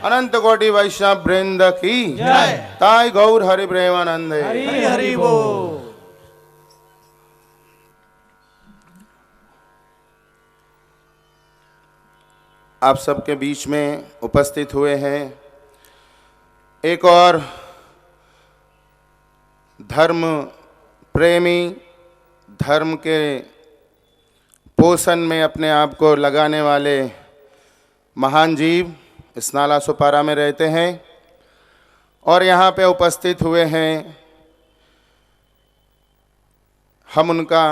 अनंत कोटि वैष्णव वृंद की जय। ताई गौर हरि प्रेमानंद। हरि हरि बोल। आप सबके बीच में उपस्थित हुए हैं एक और धर्म प्रेमी, धर्म के पोषण में अपने आप को लगाने वाले महान जीव इस नाला सुपारा में रहते हैं और यहाँ पे उपस्थित हुए हैं। हम उनका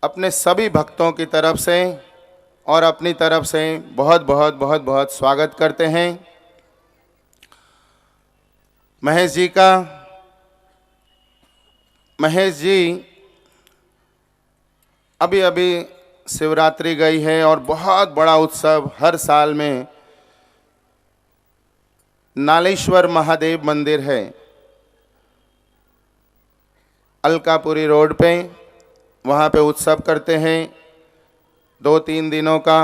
अपने सभी भक्तों की तरफ से और अपनी तरफ से बहुत बहुत बहुत बहुत स्वागत करते हैं। महेश जी का, महेश जी अभी अभी शिवरात्रि गई है और बहुत बड़ा उत्सव हर साल में नालेश्वर महादेव मंदिर है अलकापुरी रोड पे, वहाँ पे उत्सव करते हैं 2-3 दिनों का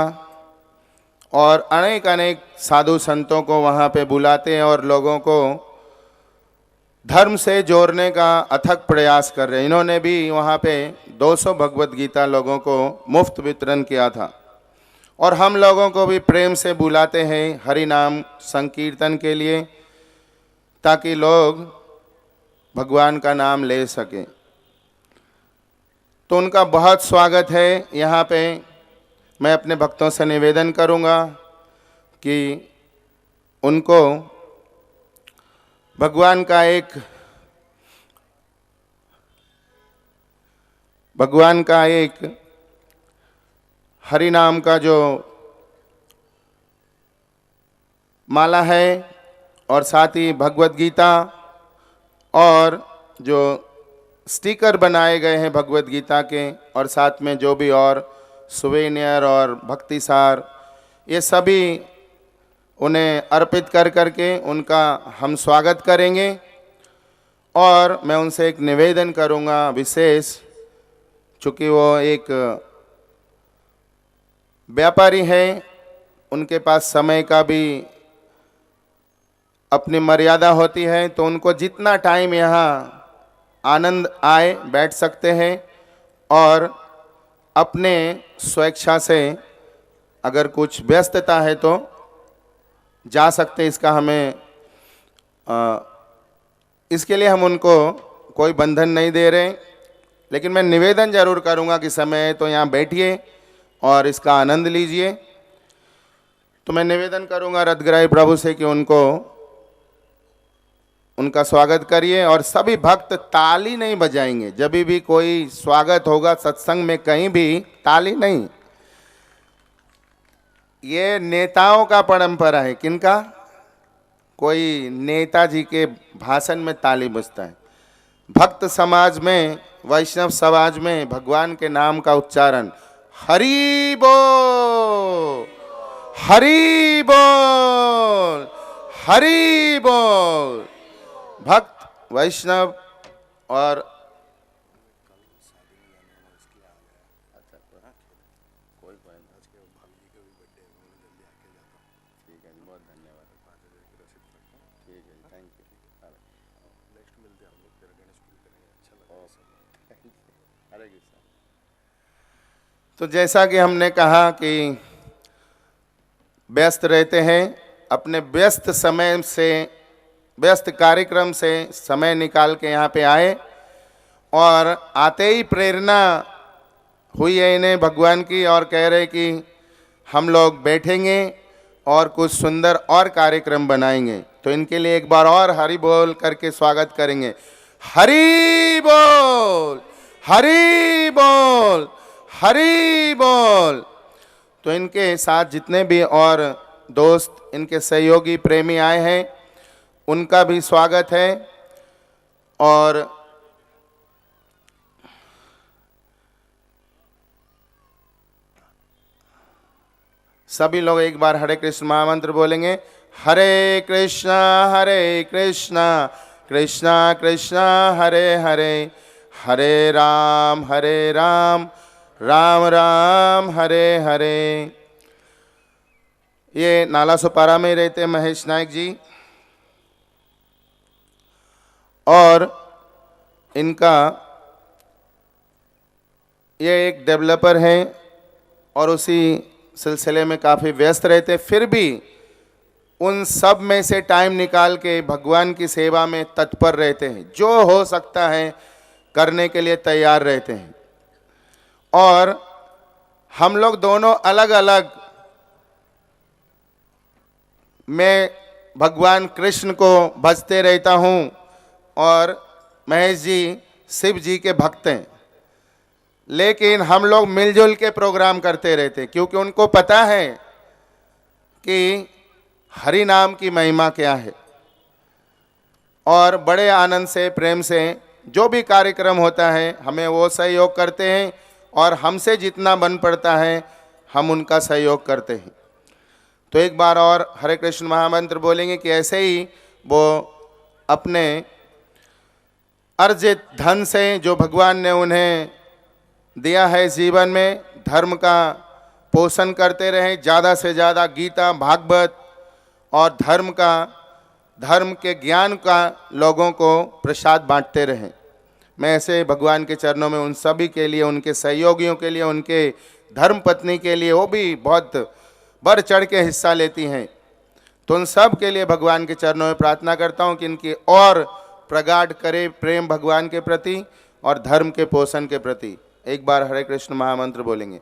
और अनेक अनेक साधु संतों को वहाँ पे बुलाते हैं और लोगों को धर्म से जोड़ने का अथक प्रयास कर रहे हैं। इन्होंने भी वहाँ पे 200 भगवत गीता लोगों को मुफ्त वितरण किया था और हम लोगों को भी प्रेम से बुलाते हैं हरि नाम संकीर्तन के लिए ताकि लोग भगवान का नाम ले सकें। तो उनका बहुत स्वागत है यहाँ पे। मैं अपने भक्तों से निवेदन करूँगा कि उनको भगवान का एक हरि नाम का जो माला है और साथ ही भगवत गीता और जो स्टिकर बनाए गए हैं भगवत गीता के और साथ में जो भी और सुवेनियर और भक्ति सार, ये सभी उन्हें अर्पित कर करके उनका हम स्वागत करेंगे। और मैं उनसे एक निवेदन करूंगा विशेष, चूँकि वो एक व्यापारी हैं, उनके पास समय का भी अपनी मर्यादा होती है, तो उनको जितना टाइम यहाँ आनंद आए बैठ सकते हैं और अपने स्वेच्छा से अगर कुछ व्यस्तता है तो जा सकते हैं। इसका हमें इसके लिए हम उनको कोई बंधन नहीं दे रहे, लेकिन मैं निवेदन जरूर करूंगा कि समय है तो यहाँ बैठिए और इसका आनंद लीजिए। तो मैं निवेदन करूंगा रथग्राही प्रभु से कि उनका स्वागत करिए और सभी भक्त ताली नहीं बजाएंगे। जब भी कोई स्वागत होगा सत्संग में कहीं भी ताली नहीं, ये नेताओं का परंपरा है। किनका? कोई नेताजी के भाषण में ताली बजता है। भक्त समाज में, वैष्णव समाज में भगवान के नाम का उच्चारण हरि बोल, हरि बोल, हरि बोल। भक्त वैष्णव और तो जैसा कि हमने कहा कि व्यस्त रहते हैं, अपने व्यस्त समय से, व्यस्त कार्यक्रम से समय निकाल के यहाँ पे आए और आते ही प्रेरणा हुई है इन्हें भगवान की और कह रहे कि हम लोग बैठेंगे और कुछ सुंदर और कार्यक्रम बनाएंगे। तो इनके लिए एक बार और हरि बोल करके स्वागत करेंगे। हरि बोल, हरि बोल, हरि बोल। तो इनके साथ जितने भी और दोस्त, इनके सहयोगी, प्रेमी आए हैं, उनका भी स्वागत है। और सभी लोग एक बार हरे कृष्ण महामंत्र बोलेंगे। हरे कृष्णा कृष्णा कृष्णा हरे हरे, हरे राम राम राम हरे हरे। ये नाला सुपारा में रहते हैं महेश नायक जी, और इनका ये एक डेवलपर हैं और उसी सिलसिले में काफ़ी व्यस्त रहते, फिर भी उन सब में से टाइम निकाल के भगवान की सेवा में तत्पर रहते हैं, जो हो सकता है करने के लिए तैयार रहते हैं। और हम लोग दोनों अलग अलग, मैं भगवान कृष्ण को भजते रहता हूँ और महेश जी शिव जी के भक्त हैं, लेकिन हम लोग मिलजुल के प्रोग्राम करते रहते, क्योंकि उनको पता है कि हरि नाम की महिमा क्या है। और बड़े आनंद से, प्रेम से जो भी कार्यक्रम होता है हमें वो सहयोग करते हैं, और हमसे जितना बन पड़ता है हम उनका सहयोग करते हैं। तो एक बार और हरे कृष्ण महामंत्र बोलेंगे कि ऐसे ही वो अपने अर्जित धन से, जो भगवान ने उन्हें दिया है जीवन में, धर्म का पोषण करते रहे, ज़्यादा से ज़्यादा गीता, भागवत और धर्म के ज्ञान का लोगों को प्रसाद बांटते रहें। मैं ऐसे भगवान के चरणों में उन सभी के लिए, उनके सहयोगियों के लिए, उनके धर्म पत्नी के लिए, वो भी बहुत बढ़ चढ़ के हिस्सा लेती हैं, तो उन सब के लिए भगवान के चरणों में प्रार्थना करता हूँ कि इनकी और प्रगाढ़ करे प्रेम भगवान के प्रति और धर्म के पोषण के प्रति। एक बार हरे कृष्ण महामंत्र बोलेंगे।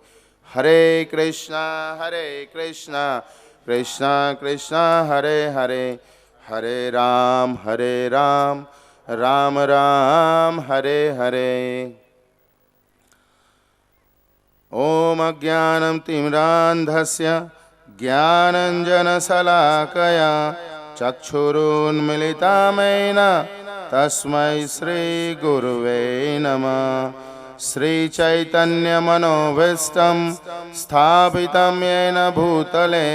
हरे कृष्णा कृष्णा कृष्णा हरे हरे, हरे राम राम राम हरे हरे। ओम अज्ञानं तिमिरान्धस्य ज्ञानञ्जनशलाकया चक्षुरुन्मिलितं तस्मै श्रीगुरुवे नमः। श्रीचैतन्यमनोभीष्टं स्थापितं येन भूतले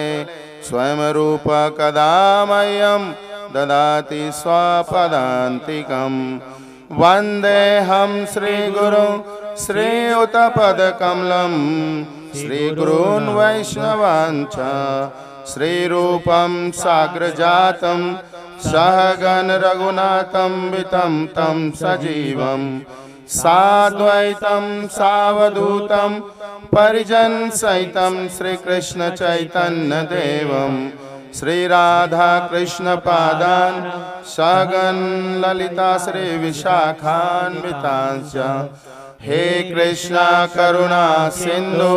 स्वयं रूप कदा मह्यं ददाति स्वपदान्तिकं। वन्देऽहं श्रीगुरुं श्रीयुतपदकमलं श्रीगुरून् वैष्णवांश्च श्रीरूपं साग्रजातं सहगण रघुनाथं वितं तं सजीवं साद्वैतं सावधूतं परिजन सहितं श्रीकृष्ण चैतन्य देवं श्रीराधा कृष्ण पादान् सहगण ललिता श्री विशाखान्वितांश्च। हे कृष्णा करुणा सिंधु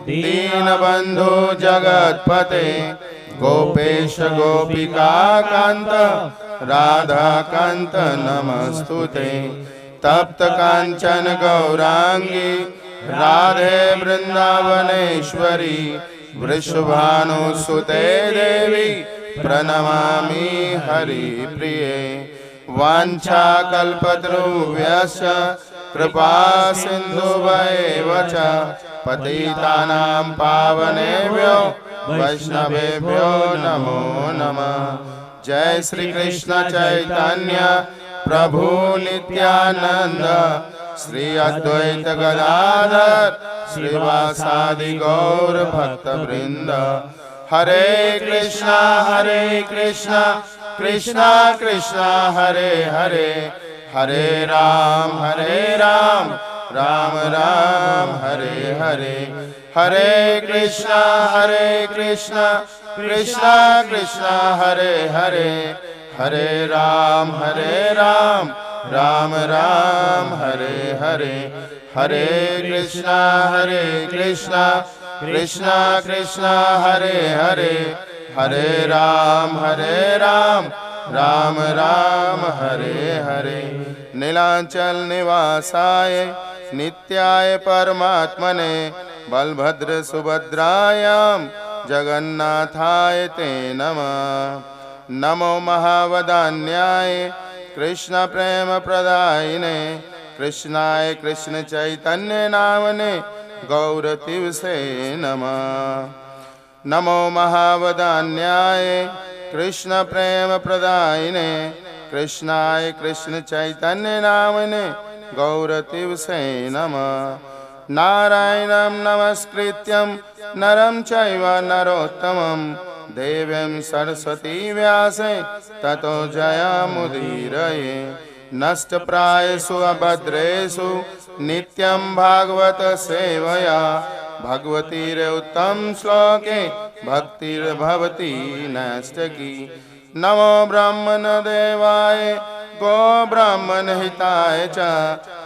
दीनबंधु जगतपते गोपेश गोपिका कांत राधा कांत नमस्तुते। तप्त कांचन गौरांगी राधे वृंदावनेश्वरी वृषभानुसुते देवी प्रणमामि हरिप्रिये। वाञ्छाकल्पतरुभ्यश्च कृपा सिन्धुभ्येव च पतितानां पावनेभ्यो वैष्णवेभ्यो नमो नमः। जय श्री कृष्ण चैतन्य प्रभु नित्यानंद श्री अद्वैत गदाधर श्रीवासादि गौर भक्तवृंद। हरे कृष्णा कृष्णा कृष्णा हरे हरे, हरे राम राम राम हरे हरे। हरे कृष्णा कृष्णा कृष्णा हरे हरे, हरे राम राम राम हरे हरे। हरे कृष्णा कृष्णा कृष्णा हरे हरे, हरे राम राम राम हरे हरे। नीलांचल निवासाय नित्याय परमात्मने बलभद्र सुभद्रायां जगन्नाथाय ते नमः। नमो महावदान्याय कृष्ण प्रेम प्रदायिने कृष्णाय कृष्ण चैतन्य नामने गौरतिवसे नमः। नमो महावदान्याय कृष्ण प्रेम प्रदायिने कृष्णाय कृष्ण चैतन्य नामने गौरतिवसे नमः। नारायणं नमस्कृत्यं नरं चैव नरोत्तमं देवीं सरस्वती व्यासे ततो जयमुदीरये। नष्टप्रायेषु अभद्रेषु नित्यं भागवत सेवया भगवतीरुत्तम श्लोके भक्तिर्भवति नैष्ठिकी। नमो ब्रह्मण देवाय गो ब्राह्मण हिताय च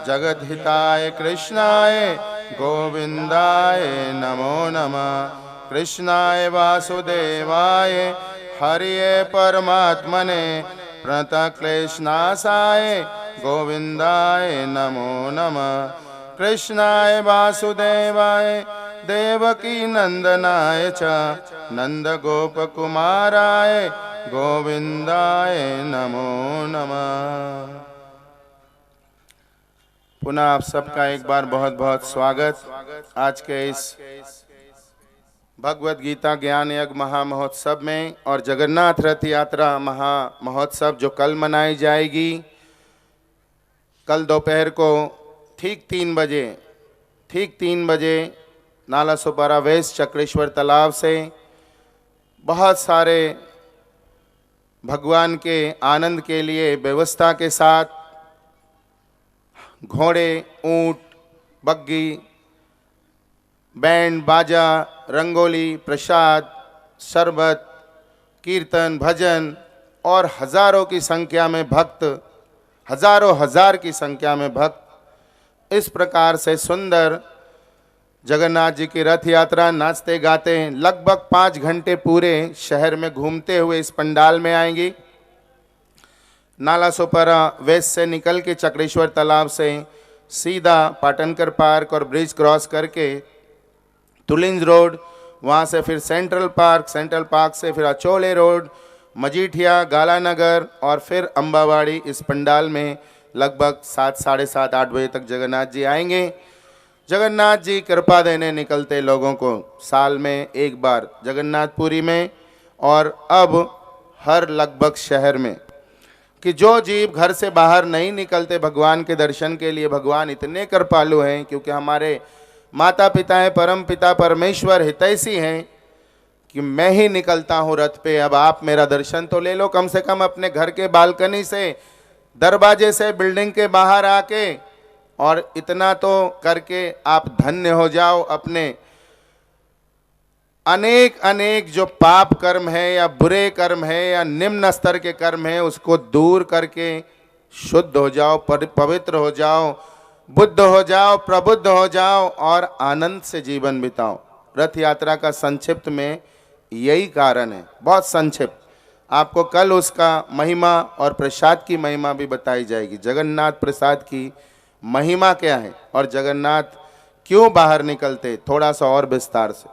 जगत हिताय कृष्णाय गोविंदाय नमो नमः। कृष्णाय वासुदेवाय हरिये परमात्मने प्रणतक्लेशनाशाय गोविंदाय नमो नमः। कृष्णाय वासुदेवाय देवकी नंदनाय च नंदगोपकुमाराय गोविंदाय नमो नमः। पुनः आप सबका एक बार बहुत बहुत स्वागत आज के इस भगवत गीता ज्ञान यज्ञ महामहोत्सव में और जगन्नाथ रथ यात्रा महा महोत्सव जो कल मनाई जाएगी। कल दोपहर को ठीक 3 बजे नाला सुपारा वेस्ट चक्रेश्वर तालाब से बहुत सारे भगवान के आनंद के लिए व्यवस्था के साथ घोड़े, ऊंट, बग्गी, बैंड बाजा, रंगोली, प्रसाद, शरबत, कीर्तन, भजन और हजारों की संख्या में भक्त, हजार की संख्या में भक्त इस प्रकार से सुंदर जगन्नाथ जी की रथ यात्रा नाचते गाते लगभग 5 घंटे पूरे शहर में घूमते हुए इस पंडाल में आएंगी। नाला सोपारा वेस्ट से निकल के चक्रेश्वर तालाब से सीधा पाटनकर पार्क और ब्रिज क्रॉस करके तुलिंज रोड, वहाँ से फिर सेंट्रल पार्क से फिर अचोले रोड, मजीठिया, गालानगर और फिर अम्बावाड़ी। इस पंडाल में लगभग 7, साढ़े 7, 8 बजे तक जगन्नाथ जी आएंगे। जगन्नाथ जी कृपा देने निकलते लोगों को साल में एक बार जगन्नाथपुरी में और अब हर लगभग शहर में, कि जो जीव घर से बाहर नहीं निकलते भगवान के दर्शन के लिए, भगवान इतने कृपालु हैं क्योंकि हमारे माता पिता हैं, परम पिता परमेश्वर हितैषी हैं कि मैं ही निकलता हूँ रथ पे, अब आप मेरा दर्शन तो ले लो। कम से कम अपने घर के बालकनी से, दरवाजे से, बिल्डिंग के बाहर आके, और इतना तो करके आप धन्य हो जाओ। अपने अनेक जो पाप कर्म है या बुरे कर्म है या निम्न स्तर के कर्म है उसको दूर करके शुद्ध हो जाओ, पवित्र हो जाओ, बुद्ध हो जाओ, प्रबुद्ध हो जाओ और आनंद से जीवन बिताओ। रथ यात्रा का संक्षिप्त में यही कारण है, बहुत संक्षिप्त। आपको कल उसका महिमा और प्रसाद की महिमा भी बताई जाएगी। जगन्नाथ प्रसाद की महिमा क्या है और जगन्नाथ क्यों बाहर निकलते, थोड़ा सा और विस्तार से।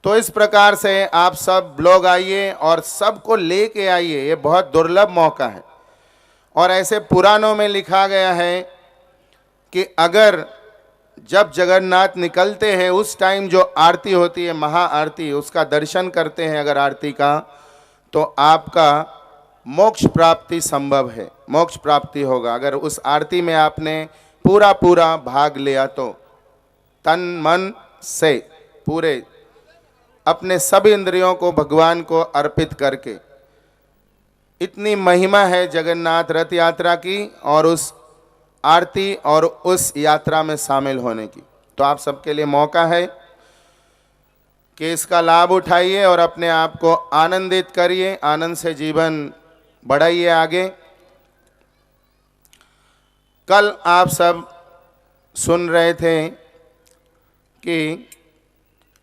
तो इस प्रकार से आप सब लोग आइए और सबको लेके आइए, ये बहुत दुर्लभ मौका है। और ऐसे पुराणों में लिखा गया है कि अगर जब जगन्नाथ निकलते हैं उस टाइम जो आरती होती है, महाआरती, उसका दर्शन करते हैं अगर आरती का, तो आपका मोक्ष प्राप्ति संभव है, मोक्ष प्राप्ति होगा। अगर उस आरती में आपने पूरा भाग लिया तो तन मन से पूरे अपने सभी इंद्रियों को भगवान को अर्पित करके। इतनी महिमा है जगन्नाथ रथ यात्रा की और उस आरती और उस यात्रा में शामिल होने की। तो आप सबके लिए मौका है कि इसका लाभ उठाइए और अपने आप को आनंदित करिए, आनंद से जीवन बढ़ाइए आगे। कल आप सब सुन रहे थे कि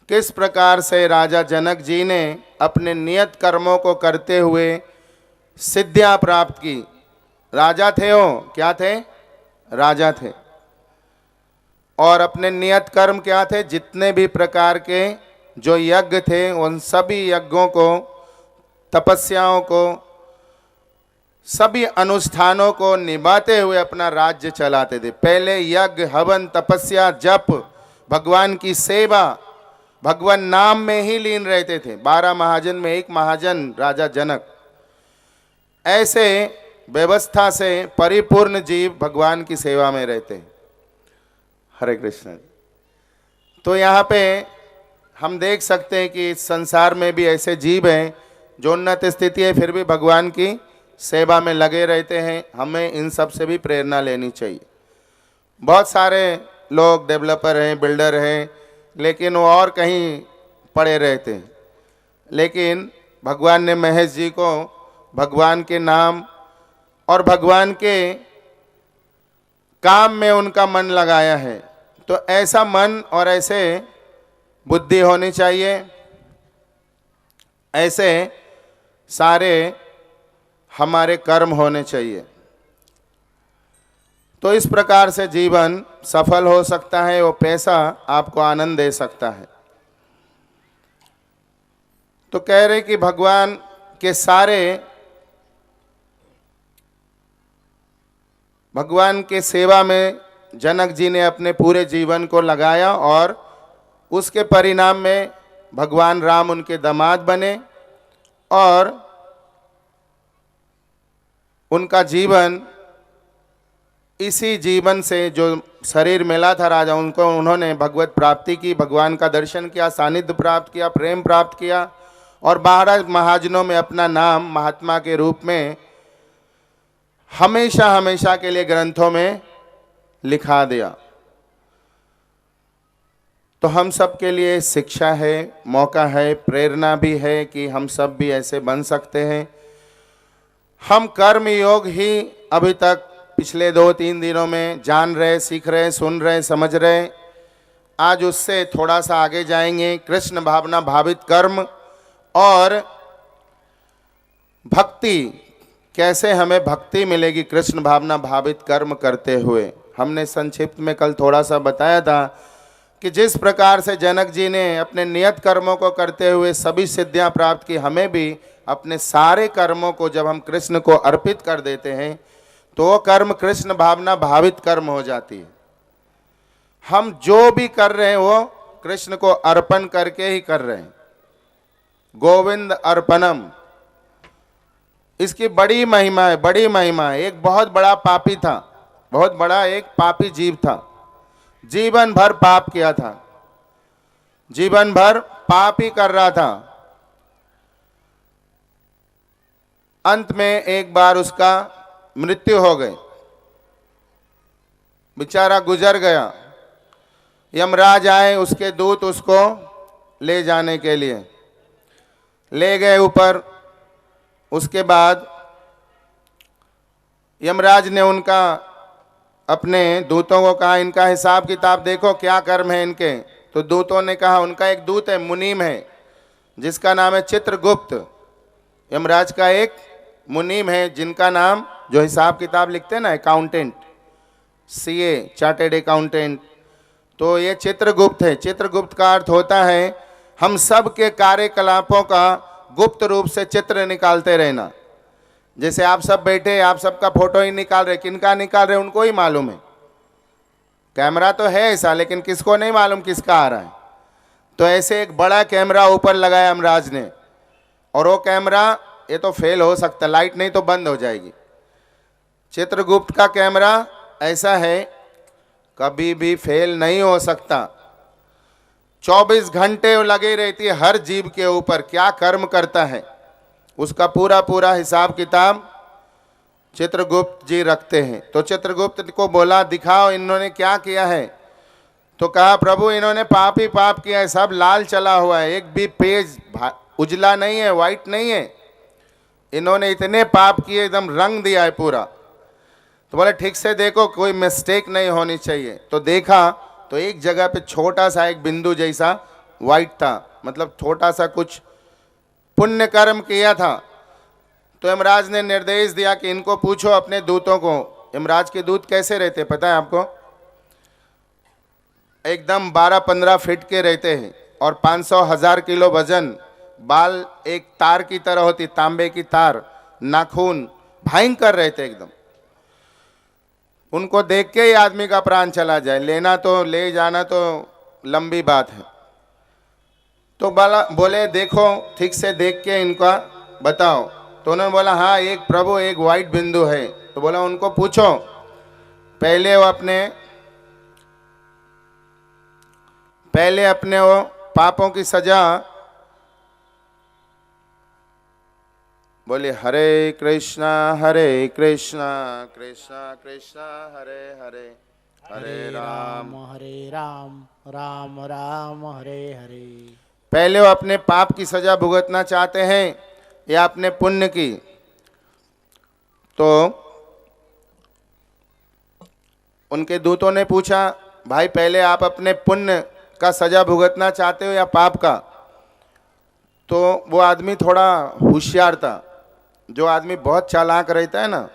किस प्रकार से राजा जनक जी ने अपने नियत कर्मों को करते हुए सिद्धियां प्राप्त की। राजा थे वो, क्या थे? राजा थे। और अपने नियत कर्म क्या थे? जितने भी प्रकार के जो यज्ञ थे उन सभी यज्ञों को, तपस्याओं को, सभी अनुष्ठानों को निभाते हुए अपना राज्य चलाते थे। पहले यज्ञ, हवन, तपस्या, जप, भगवान की सेवा, भगवान नाम में ही लीन रहते थे। 12 महाजन में एक महाजन राजा जनक। ऐसे व्यवस्था से परिपूर्ण जीव भगवान की सेवा में रहते हैं। हरे कृष्ण। तो यहाँ पे हम देख सकते हैं कि इस संसार में भी ऐसे जीव हैं जो उन्नत स्थिति है फिर भी भगवान की सेवा में लगे रहते हैं। हमें इन सब से भी प्रेरणा लेनी चाहिए। बहुत सारे लोग डेवलपर हैं, बिल्डर हैं, लेकिन वो और कहीं पड़े रहते हैं। लेकिन भगवान ने महेश जी को भगवान के नाम और भगवान के काम में उनका मन लगाया है। तो ऐसा मन और ऐसे बुद्धि होनी चाहिए, ऐसे सारे हमारे कर्म होने चाहिए। तो इस प्रकार से जीवन सफल हो सकता है। वो पैसा आपको आनंद दे सकता है। तो कह रहे कि भगवान के भगवान के सेवा में जनक जी ने अपने पूरे जीवन को लगाया और उसके परिणाम में भगवान राम उनके दामाद बने और उनका जीवन इसी जीवन से जो शरीर मिला था राजा उनको, उन्होंने भगवत प्राप्ति की, भगवान का दर्शन किया, सानिध्य प्राप्त किया, प्रेम प्राप्त किया और 12 महाजनों में अपना नाम महात्मा के रूप में हमेशा हमेशा के लिए ग्रंथों में लिखा दिया। तो हम सब के लिए शिक्षा है, मौका है, प्रेरणा भी है कि हम सब भी ऐसे बन सकते हैं। हम कर्म योग ही अभी तक पिछले 2-3 दिनों में जान रहे, सीख रहे, सुन रहे, समझ रहे। आज उससे थोड़ा सा आगे जाएंगे। कृष्ण भावना भावित कर्म और भक्ति, कैसे हमें भक्ति मिलेगी कृष्ण भावना भावित कर्म करते हुए। हमने संक्षिप्त में कल थोड़ा सा बताया था कि जिस प्रकार से जनक जी ने अपने नियत कर्मों को करते हुए सभी सिद्धियां प्राप्त की, हमें भी अपने सारे कर्मों को जब हम कृष्ण को अर्पित कर देते हैं तो वो कर्म कृष्ण भावना भावित कर्म हो जाती है। हम जो भी कर रहे हैं वो कृष्ण को अर्पण करके ही कर रहे हैं। गोविंद अर्पणम, इसकी बड़ी महिमा है, बड़ी महिमा है। एक बहुत बड़ा पापी था, बहुत बड़ा एक पापी जीव था, जीवन भर पाप किया था, जीवन भर पाप ही कर रहा था। अंत में एक बार उसका मृत्यु हो गई, बेचारा गुजर गया। यमराज आए, उसके दूत उसको ले जाने के लिए ले गए ऊपर। उसके बाद यमराज ने उनका अपने दूतों को कहा, इनका हिसाब किताब देखो, क्या कर्म है इनके। तो दूतों ने कहा, उनका एक दूत है, मुनीम है, जिसका नाम है चित्रगुप्त। यमराज का एक मुनीम है जिनका नाम, जो हिसाब किताब लिखते हैं ना, अकाउंटेंट, सीए, चार्टेड अकाउंटेंट, तो ये चित्रगुप्त है। चित्रगुप्त का अर्थ होता है हम सब के कार्यकलापों का गुप्त रूप से चित्र निकालते रहना। जैसे आप सब बैठे, आप सबका फोटो ही निकाल रहे, किनका निकाल रहे उनको ही मालूम है। कैमरा तो है ऐसा, लेकिन किसको नहीं मालूम किसका आ रहा है। तो ऐसे एक बड़ा कैमरा ऊपर लगाया यमराज ने, और वो कैमरा ये तो फेल हो सकता, लाइट नहीं तो बंद हो जाएगी। चित्रगुप्त का कैमरा ऐसा है, कभी भी फेल नहीं हो सकता। 24 घंटे लगे रहती है हर जीव के ऊपर, क्या कर्म करता है उसका पूरा पूरा हिसाब किताब चित्रगुप्त जी रखते हैं। तो चित्रगुप्त को बोला, दिखाओ इन्होंने क्या किया है। तो कहा, प्रभु इन्होंने पाप ही पाप किया है, सब लाल चला हुआ है, एक भी पेज उजला नहीं है, वाइट नहीं है। इन्होंने इतने पाप किए, एकदम रंग दिया है पूरा। तो बोले ठीक से देखो, कोई मिस्टेक नहीं होनी चाहिए। तो देखा तो एक जगह पे छोटा सा एक बिंदु जैसा वाइट था, मतलब छोटा सा कुछ पुण्य कर्म किया था। तो यमराज ने निर्देश दिया कि इनको पूछो अपने दूतों को। यमराज के दूत कैसे रहते पता है आपको? एकदम 12-15 फीट के रहते हैं और 500-1000 किलो वजन, बाल एक तार की तरह होती, तांबे की तार, नाखून भयंकर रहते एकदम। उनको देख के ही आदमी का प्राण चला जाए, लेना तो ले जाना तो लंबी बात है। तो बोले देखो ठीक से देख के इनका बताओ। तो उन्होंने बोला हाँ, एक प्रभु एक वाइट बिंदु है। तो बोला उनको पूछो। पहले वो पापों की सजा, बोलिए हरे कृष्णा कृष्ण कृष्ण हरे हरे, हरे राम। हरे राम, राम राम हरे हरे। पहले वो अपने पाप की सजा भुगतना चाहते हैं या अपने पुण्य की? तो उनके दूतों ने पूछा, भाई पहले आप अपने पुण्य का सजा भुगतना चाहते हो या पाप का? तो वो आदमी थोड़ा होशियार था। जो आदमी बहुत चालाक रहता है ना,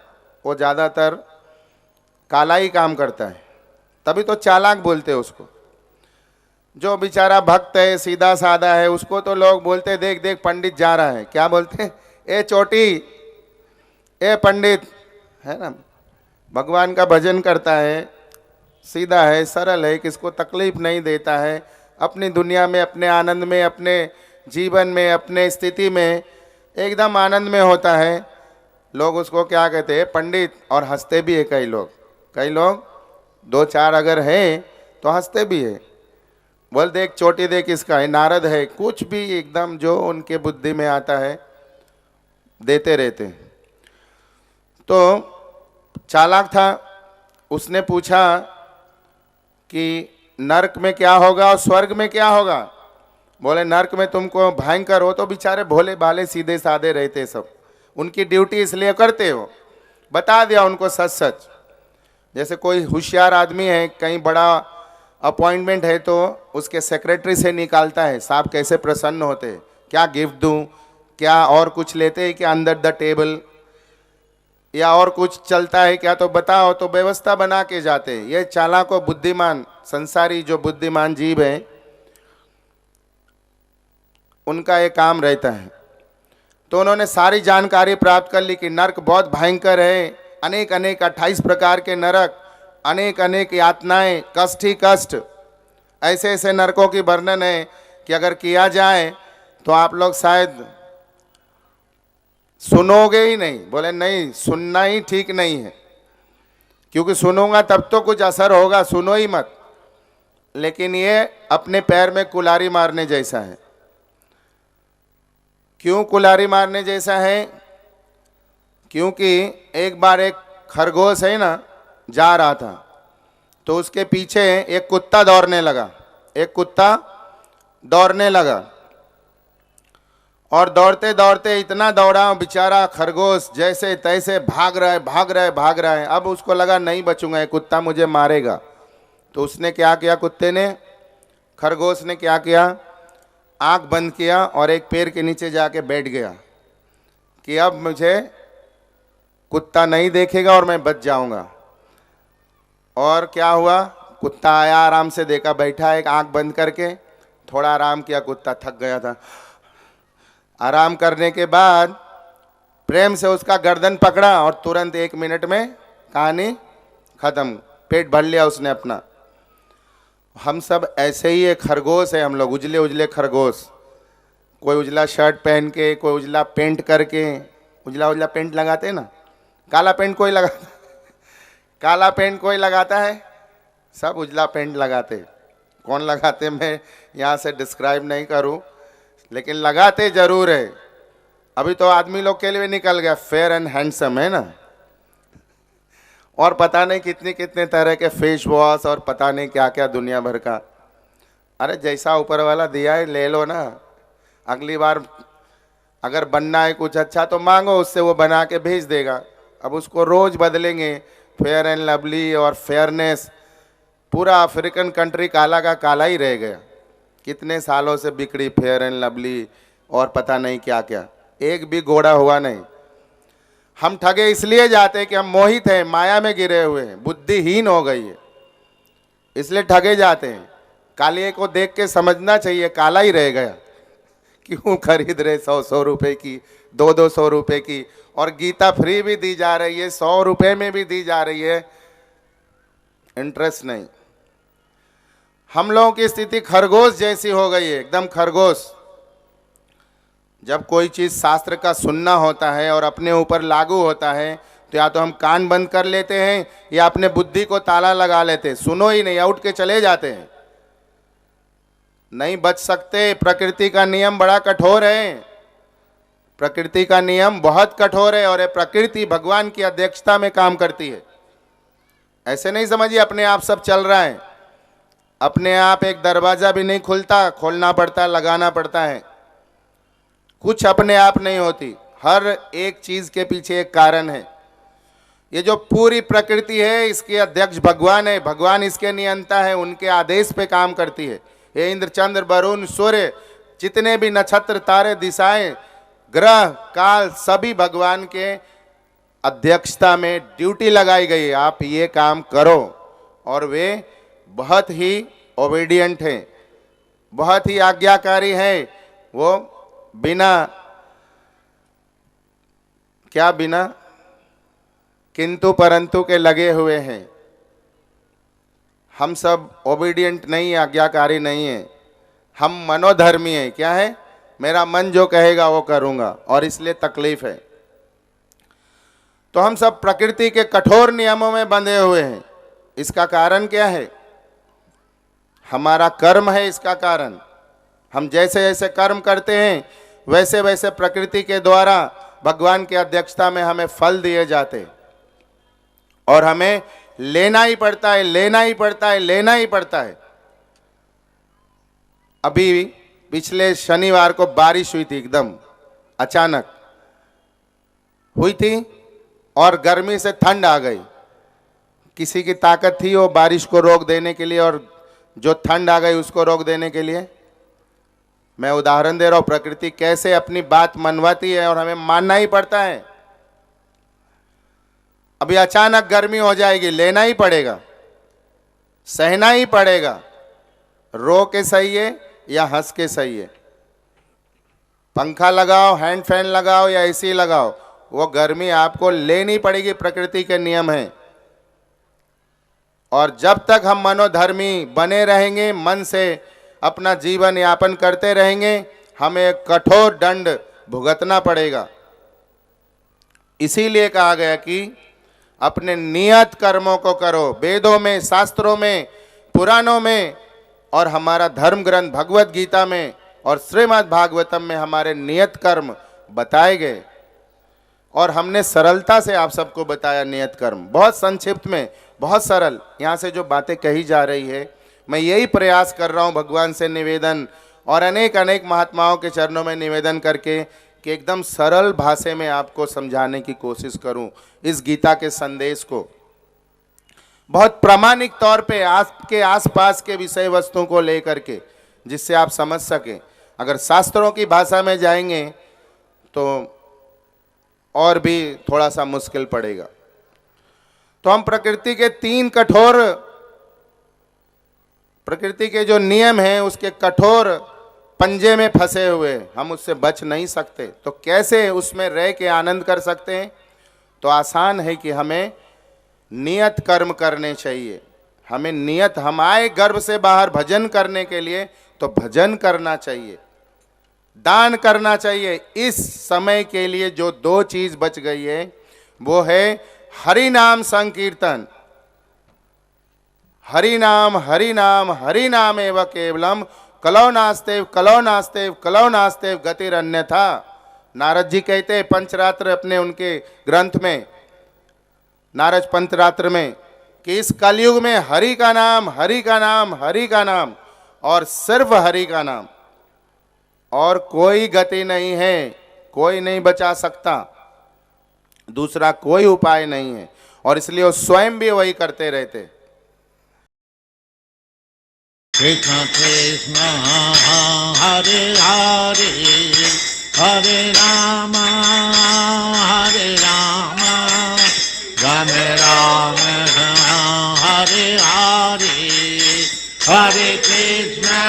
वो ज़्यादातर काला ही काम करता है, तभी तो चालाक बोलते हैं उसको। जो बेचारा भक्त है, सीधा साधा है, उसको तो लोग बोलते देख देख पंडित जा रहा है, क्या बोलते हैं, ए चोटी, ए पंडित, है ना। भगवान का भजन करता है, सीधा है, सरल है, किसको तकलीफ नहीं देता है, अपनी दुनिया में, अपने आनंद में, अपने जीवन में, अपने स्थिति में एकदम आनंद में होता है। लोग उसको क्या कहते हैं, पंडित, और हंसते भी है कई लोग। कई लोग दो चार अगर हैं तो हंसते भी है, बोल देख चोटी देख इसका है, नारद है, कुछ भी एकदम जो उनके बुद्धि में आता है देते रहते। तो चालाक था, उसने पूछा कि नरक में क्या होगा और स्वर्ग में क्या होगा? बोले नरक में तुमको भयंकर हो, तो बेचारे भोले भाले सीधे साधे रहते सब, उनकी ड्यूटी इसलिए करते हो। बता दिया उनको सच सच। जैसे कोई होशियार आदमी है, कहीं बड़ा अपॉइंटमेंट है तो उसके सेक्रेटरी से निकालता है, साहब कैसे प्रसन्न होते हैं, क्या गिफ्ट दूं, क्या और कुछ लेते हैं क्या अंडर द टेबल, या और कुछ चलता है क्या, तो बताओ, तो व्यवस्था बना के जाते हैं। ये चालाक और बुद्धिमान संसारी जो बुद्धिमान जीव है, उनका ये काम रहता है। तो उन्होंने सारी जानकारी प्राप्त कर ली कि नरक बहुत भयंकर है, अनेक अनेक 28 प्रकार के नरक, अनेक अनेक यातनाएं, कष्ट ही कष्ट, ऐसे ऐसे नरकों की वर्णन है कि अगर किया जाए तो आप लोग शायद सुनोगे ही नहीं। बोले नहीं, सुनना ही ठीक नहीं है, क्योंकि सुनूंगा तब तो कुछ असर होगा, सुनो ही मत। लेकिन ये अपने पैर में कुल्हाड़ी मारने जैसा है। क्यों कुल्हाड़ी मारने जैसा है? क्योंकि एक बार एक खरगोश है ना, जा रहा था, तो उसके पीछे एक कुत्ता दौड़ने लगा। एक कुत्ता दौड़ने लगा और दौड़ते दौड़ते इतना दौड़ा, बेचारा खरगोश जैसे तैसे भाग रहा है, भाग रहा है, भाग रहा है। अब उसको लगा नहीं बचूंगा, ये कुत्ता मुझे मारेगा। तो उसने क्या किया, कुत्ते ने, खरगोश ने क्या किया, आंख बंद किया और एक पेड़ के नीचे जाके बैठ गया कि अब मुझे कुत्ता नहीं देखेगा और मैं बच जाऊंगा। और क्या हुआ, कुत्ता आया, आराम से देखा, बैठा है, एक आंख बंद करके, थोड़ा आराम किया, कुत्ता थक गया था। आराम करने के बाद प्रेम से उसका गर्दन पकड़ा और तुरंत 1 मिनट में कहानी खत्म, पेट भर लिया उसने अपना। हम सब ऐसे ही एक खरगोश है, हम लोग उजले उजले खरगोश, कोई उजला शर्ट पहन के, कोई उजला पेंट करके, उजला उजला पेंट लगाते हैं ना, काला पेंट कोई लगाता काला पेंट कोई लगाता है, सब उजला पेंट लगाते। कौन लगाते मैं यहाँ से डिस्क्राइब नहीं करूँ, लेकिन लगाते जरूर है। अभी तो आदमी लोग के लिए निकल गया फेयर एंड हैंडसम, है ना, और पता नहीं कितने कितने तरह के फेस वॉश और पता नहीं क्या क्या दुनिया भर का। अरे जैसा ऊपर वाला दिया है ले लो ना, अगली बार अगर बनना है कुछ अच्छा तो मांगो उससे, वो बना के भेज देगा। अब उसको रोज बदलेंगे, फेयर एंड लवली और फेयरनेस, पूरा अफ्रीकन कंट्री काला का काला ही रह गया। कितने सालों से बिगड़ी फेयर एंड लवली और पता नहीं क्या क्या, एक भी घोड़ा हुआ नहीं। हम ठगे इसलिए जाते हैं कि हम मोहित हैं, माया में गिरे हुए हैं, बुद्धिहीन हो गई है, इसलिए ठगे जाते हैं। कालिए को देख के समझना चाहिए काला ही रह गया, क्यों खरीद रहे 100-100 रुपए की, 200-200 रुपए की, और गीता फ्री भी दी जा रही है, 100 रुपए में भी दी जा रही है, इंटरेस्ट नहीं। हम लोगों की स्थिति खरगोश जैसी हो गई है, एकदम खरगोश। जब कोई चीज़ शास्त्र का सुनना होता है और अपने ऊपर लागू होता है तो या तो हम कान बंद कर लेते हैं या अपने बुद्धि को ताला लगा लेते हैं, सुनो ही नहीं, उठ के चले जाते हैं। नहीं बच सकते। प्रकृति का नियम बड़ा कठोर है, प्रकृति का नियम बहुत कठोर है, और ये प्रकृति भगवान की अध्यक्षता में काम करती है। ऐसे नहीं समझिए अपने आप सब चल रहा है। अपने आप एक दरवाजा भी नहीं खुलता, खोलना पड़ता है, लगाना पड़ता है। कुछ अपने आप नहीं होती, हर एक चीज के पीछे एक कारण है। ये जो पूरी प्रकृति है इसके अध्यक्ष भगवान है, भगवान इसके नियंता है, उनके आदेश पे काम करती है। ये इंद्र, चंद्र, वरुण, सूर्य, जितने भी नक्षत्र, तारे, दिशाएं, ग्रह, काल, सभी भगवान के अध्यक्षता में ड्यूटी लगाई गई है, आप ये काम करो। और वे बहुत ही ओबीडियंट हैं, बहुत ही आज्ञाकारी हैं। वो बिना क्या, बिना किंतु परंतु के लगे हुए हैं। हम सब ओबीडियंट नहीं, आज्ञाकारी नहीं है, हम मनोधर्मी हैं। क्या है? मेरा मन जो कहेगा वो करूंगा, और इसलिए तकलीफ है। तो हम सब प्रकृति के कठोर नियमों में बंधे हुए हैं। इसका कारण क्या है? हमारा कर्म है इसका कारण। हम जैसे जैसे कर्म करते हैं वैसे वैसे प्रकृति के द्वारा भगवान की अध्यक्षता में हमें फल दिए जाते, और हमें लेना ही पड़ता है, लेना ही पड़ता है, लेना ही पड़ता है। अभी पिछले शनिवार को बारिश हुई थी, एकदम अचानक हुई थी, और गर्मी से ठंड आ गई। किसी की ताकत थी वो बारिश को रोक देने के लिए, और जो ठंड आ गई उसको रोक देने के लिए। मैं उदाहरण दे रहा हूं, प्रकृति कैसे अपनी बात मनवाती है और हमें मानना ही पड़ता है। अभी अचानक गर्मी हो जाएगी, लेना ही पड़ेगा, सहना ही पड़ेगा। रो के सही है या हंस के सही है। पंखा लगाओ, हैंड फैन लगाओ या एसी लगाओ, वो गर्मी आपको लेनी पड़ेगी, प्रकृति के नियम है। और जब तक हम मनोधर्मी बने रहेंगे, मन से अपना जीवन यापन करते रहेंगे, हमें कठोर दंड भुगतना पड़ेगा। इसीलिए कहा गया कि अपने नियत कर्मों को करो। वेदों में, शास्त्रों में, पुराणों में, और हमारा धर्म ग्रंथ भगवत गीता में और श्रीमद् भागवतम में हमारे नियत कर्म बताए गए, और हमने सरलता से आप सबको बताया नियत कर्म, बहुत संक्षिप्त में, बहुत सरल। यहाँ से जो बातें कही जा रही है, मैं यही प्रयास कर रहा हूँ भगवान से निवेदन, और अनेक अनेक महात्माओं के चरणों में निवेदन करके कि एकदम सरल भाषा में आपको समझाने की कोशिश करूं इस गीता के संदेश को, बहुत प्रामाणिक तौर पे आपके आसपास के विषय वस्तुओं को लेकर के, जिससे आप समझ सकें। अगर शास्त्रों की भाषा में जाएंगे तो और भी थोड़ा सा मुश्किल पड़ेगा। तो हम प्रकृति के तीन कठोर, प्रकृति के जो नियम हैं उसके कठोर पंजे में फंसे हुए, हम उससे बच नहीं सकते। तो कैसे उसमें रह के आनंद कर सकते हैं? तो आसान है कि हमें नियत कर्म करने चाहिए। हमें नियत, हम आए गर्भ से बाहर भजन करने के लिए, तो भजन करना चाहिए, दान करना चाहिए। इस समय के लिए जो दो चीज बच गई है वो है हरि नाम संकीर्तन। हरि नाम, हरि नाम, हरि नाम एव केवलम, कलौ नास्तेव, कलौ नास्तेव, कलौ नास्तेव गतिर अन्यथा। नारद जी कहते हैं पंचरात्र अपने उनके ग्रंथ में, नारद पंचरात्र में, कि इस कलयुग में हरि का नाम, हरि का नाम, हरि का नाम, और सिर्फ हरि का नाम, और कोई गति नहीं है, कोई नहीं बचा सकता, दूसरा कोई उपाय नहीं है। और इसलिए वो स्वयं भी वही करते रहते। कृष्ण कृष्ण हरे हरे, हरे राम राम राम हरे हरे, हरे कृष्ण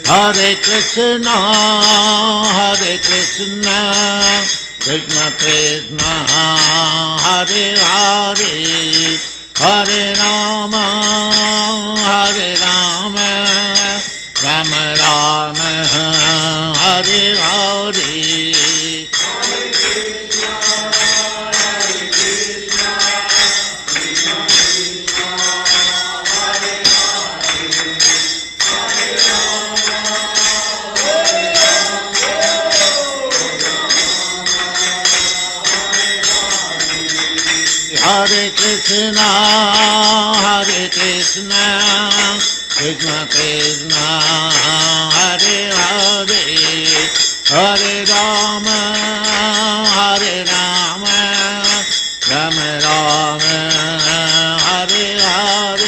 हरे Krishna Krishna Krishna Hare Hare, Hare Rama, Rama Rama, Hare Hare. Hare Krishna, Krishna Krishna, Hare Hare, Hare Rama, Rama Rama, Hare Hare.